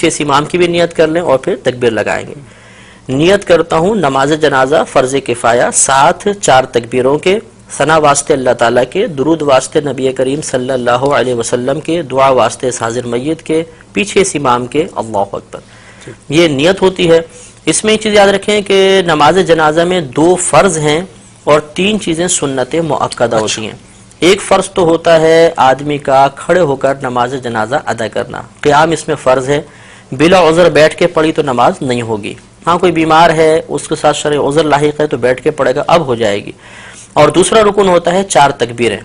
پیچھے اس امام کی بھی نیت کر لیں اور پھر تکبیر لگائیں گے. نیت کرتا ہوں نماز جنازہ فرض کفایہ 7 4 تکبیروں کے، ثنا واسطے اللہ تعالیٰ کے، درود واسطے نبی کریم صلی اللہ علیہ وسلم کے، دعا واسطے اس حاضر میت کے، پیچھے اس امام کے، اللہ اکبر. یہ نیت ہوتی ہے. اس میں ایک چیز یاد رکھیں کہ نماز جنازہ میں 2 فرض ہیں اور 3 چیزیں سنت مؤکدہ ہوتی ہیں. ایک فرض تو ہوتا ہے آدمی کا کھڑے ہو کر نماز جنازہ ادا کرنا، قیام اس میں فرض ہے. بلا عذر بیٹھ کے پڑھی تو نماز نہیں ہوگی. ہاں کوئی بیمار ہے اس کے ساتھ شرعی عذر لاحق ہے تو بیٹھ کے پڑھے گا، اب ہو جائے گی. اور دوسرا رکن ہوتا ہے 4 تکبیریں.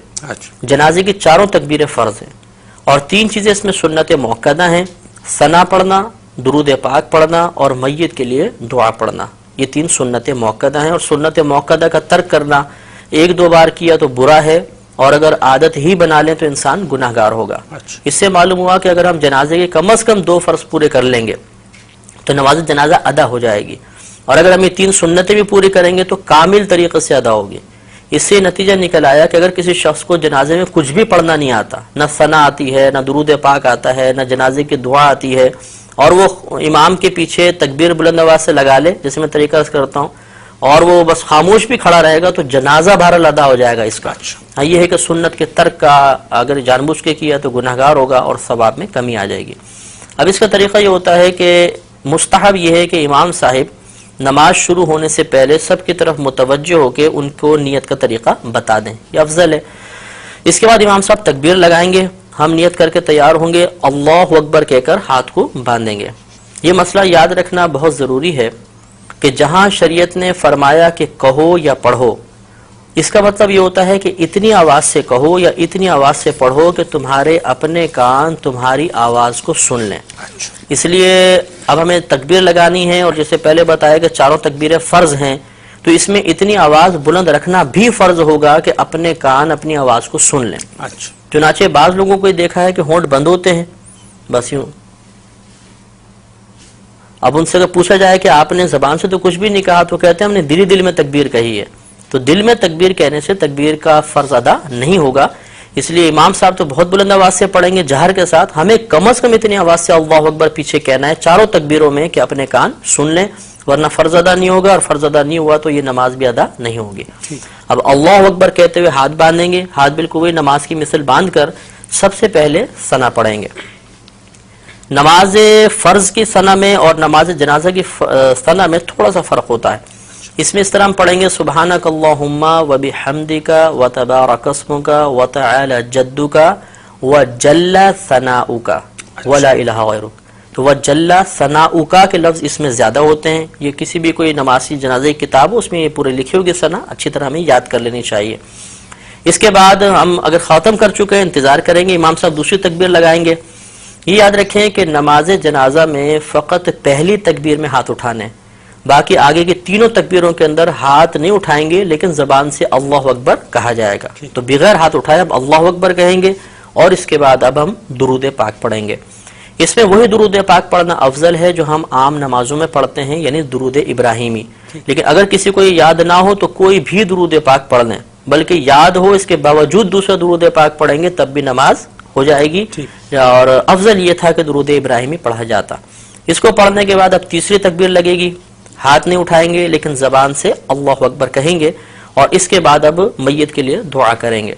جنازے کی 4 تکبیریں فرض ہیں اور 3 چیزیں اس میں سنت مؤکدہ ہیں: ثنا پڑھنا، درود پاک پڑھنا اور میت کے لیے دعا پڑھنا. یہ 3 سنت مؤکدہ ہیں اور سنت مؤکدہ کا ترک کرنا 1-2 بار کیا تو برا ہے اور اگر عادت ہی بنا لیں تو انسان گناہگار ہوگا. اس سے معلوم ہوا کہ اگر ہم جنازے کے کم از کم 2 فرض پورے کر لیں گے تو نماز جنازہ ادا ہو جائے گی، اور اگر ہم یہ 3 سنتیں بھی پوری کریں گے تو کامل طریقے سے ادا ہوگی. اس سے نتیجہ نکل آیا کہ اگر کسی شخص کو جنازے میں کچھ بھی پڑھنا نہیں آتا، نہ ثنا آتی ہے، نہ درود پاک آتا ہے، نہ جنازے کی دعا آتی ہے، اور وہ امام کے پیچھے تکبیر بلند آواز سے لگا لے جیسے میں طریقہ کرتا ہوں، اور وہ بس خاموش بھی کھڑا رہے گا تو جنازہ بہرحال ادا ہو جائے گا اس کا. یہ ہے کہ سنت کے ترک کا اگر جان بوجھ کے کیا تو گناہگار ہوگا اور ثواب میں کمی آ جائے گی. اب اس کا طریقہ یہ ہوتا ہے کہ مستحب یہ ہے کہ امام صاحب نماز شروع ہونے سے پہلے سب کی طرف متوجہ ہو کے ان کو نیت کا طریقہ بتا دیں، یہ افضل ہے. اس کے بعد امام صاحب تکبیر لگائیں گے، ہم نیت کر کے تیار ہوں گے، اللہ اکبر کہہ کر ہاتھ کو باندھیں گے. یہ مسئلہ یاد رکھنا بہت ضروری ہے کہ جہاں شریعت نے فرمایا کہ کہو یا پڑھو، اس کا مطلب یہ ہوتا ہے کہ اتنی آواز سے کہو یا اتنی آواز سے پڑھو کہ تمہارے اپنے کان تمہاری آواز کو سن لیں. اس لیے اب ہمیں تکبیر لگانی ہے اور جیسے پہلے بتایا کہ 4 تکبیریں فرض ہیں تو اس میں اتنی آواز بلند رکھنا بھی فرض ہوگا کہ اپنے کان اپنی آواز کو سن لیں. چنانچہ بعض لوگوں کو دیکھا ہے کہ ہونٹ بند ہوتے ہیں بس یوں. اب ان سے اگر پوچھا جائے کہ آپ نے زبان سے تو کچھ بھی نہیں کہا تو کہتے ہیں ہم نے دل میں تکبیر کہی ہے. تو دل میں تکبیر کہنے سے تکبیر کا فرض ادا نہیں ہوگا. اس لیے امام صاحب تو بہت بلند آواز سے پڑھیں گے جہر کے ساتھ، ہمیں کم از کم اتنی آواز سے اللہ اکبر پیچھے کہنا ہے 4 تکبیروں میں کہ اپنے کان سن لیں، ورنہ فرض ادا نہیں ہوگا، اور فرض ادا نہیں ہوا تو یہ نماز بھی ادا نہیں ہوگی. اب اللہ اکبر کہتے ہوئے ہاتھ باندھیں گے، ہاتھ بالکل وہی نماز کی مثل باندھ کر سب سے پہلے ثنا پڑھیں گے. نماز فرض کی ثنا میں اور نماز جنازہ کی ثنا میں تھوڑا سا فرق ہوتا ہے. اس میں اس طرح ہم پڑھیں گے سبحانک اللہم وبحمدک وتبارک اسمک وتعالی جدک وجل ثناؤک ولا الہ غیرک. تو وجل ثناؤک کے لفظ اس میں زیادہ ہوتے ہیں. یہ کسی بھی کوئی نمازی جنازہ کی کتاب ہو اس میں یہ پورے لکھی ہوگی ثنا، اچھی طرح ہمیں یاد کر لینی چاہیے. اس کے بعد ہم اگر ختم کر چکے ہیں انتظار کریں گے، امام صاحب دوسری تکبیر لگائیں گے. یہ یاد رکھیں کہ نماز جنازہ میں فقط پہلی تکبیر میں ہاتھ اٹھانے، باقی آگے کی 3 تکبیروں کے اندر ہاتھ نہیں اٹھائیں گے لیکن زبان سے اللہ اکبر کہا جائے گا. تو بغیر ہاتھ اٹھائے اب اللہ اکبر کہیں گے اور اس کے بعد اب ہم درود پاک پڑھیں گے. اس میں وہی درود پاک پڑھنا افضل ہے جو ہم عام نمازوں میں پڑھتے ہیں، یعنی درود ابراہیمی. لیکن اگر کسی کو یاد نہ ہو تو کوئی بھی درود پاک پڑھ لیں، بلکہ یاد ہو اس کے باوجود دوسرا درود پاک پڑھیں گے تب بھی نماز ہو جائے گی. اور افضل یہ تھا کہ درود ابراہیمی پڑھا جاتا. اس کو پڑھنے کے بعد اب تیسری تکبیر لگے گی، ہاتھ نہیں اٹھائیں گے لیکن زبان سے اللہ اکبر کہیں گے اور اس کے بعد اب میت کے لیے دعا کریں گے.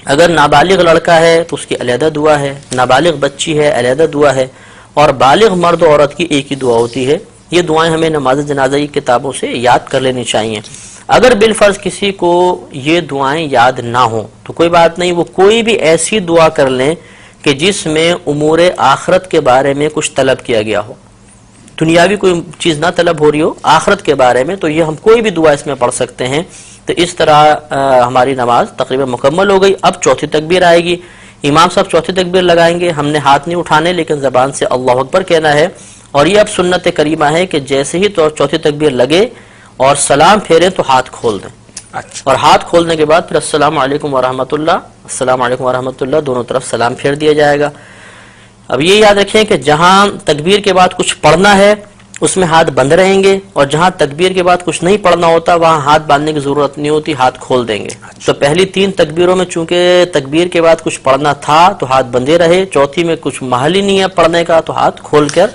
اگر نابالغ لڑکا ہے تو اس کی علیحدہ دعا ہے، نابالغ بچی ہے علیحدہ دعا ہے، اور بالغ مرد و عورت کی ایک ہی دعا ہوتی ہے. یہ دعائیں ہمیں نماز جنازہ کی کتابوں سے یاد کر لینی چاہیے. اگر بالفرض کسی کو یہ دعائیں یاد نہ ہوں تو کوئی بات نہیں، وہ کوئی بھی ایسی دعا کر لیں کہ جس میں امور آخرت کے بارے میں کچھ طلب کیا گیا ہو، دنیاوی کوئی چیز نہ طلب ہو رہی ہو، آخرت کے بارے میں، تو یہ ہم کوئی بھی دعا اس میں پڑھ سکتے ہیں. تو اس طرح ہماری نماز تقریباً مکمل ہو گئی. اب چوتھی تکبیر آئے گی، امام صاحب چوتھی تکبیر لگائیں گے. ہم نے ہاتھ نہیں اٹھانے لیکن زبان سے اللہ اکبر کہنا ہے. اور یہ اب سنت کریمہ ہے کہ جیسے ہی تو چوتھی تکبیر لگے اور سلام پھیرے تو ہاتھ کھول دیں. اور ہاتھ کھولنے کے بعد پھر السلام علیکم ورحمۃ اللہ، السلام علیکم ورحمۃ اللہ، دونوں طرف سلام پھیر دیا جائے گا. اب یہ یاد رکھیں کہ جہاں تکبیر کے بعد کچھ پڑھنا ہے اس میں ہاتھ بند رہیں گے، اور جہاں تکبیر کے بعد کچھ نہیں پڑھنا ہوتا وہاں ہاتھ باندھنے کی ضرورت نہیں ہوتی، ہاتھ کھول دیں گے۔ تو پہلی 3 تکبیروں میں چونکہ تکبیر کے بعد کچھ پڑھنا تھا تو ہاتھ بندھے رہے، چوتھی میں کچھ محل ہی نہیں ہے پڑھنے کا تو ہاتھ کھول کر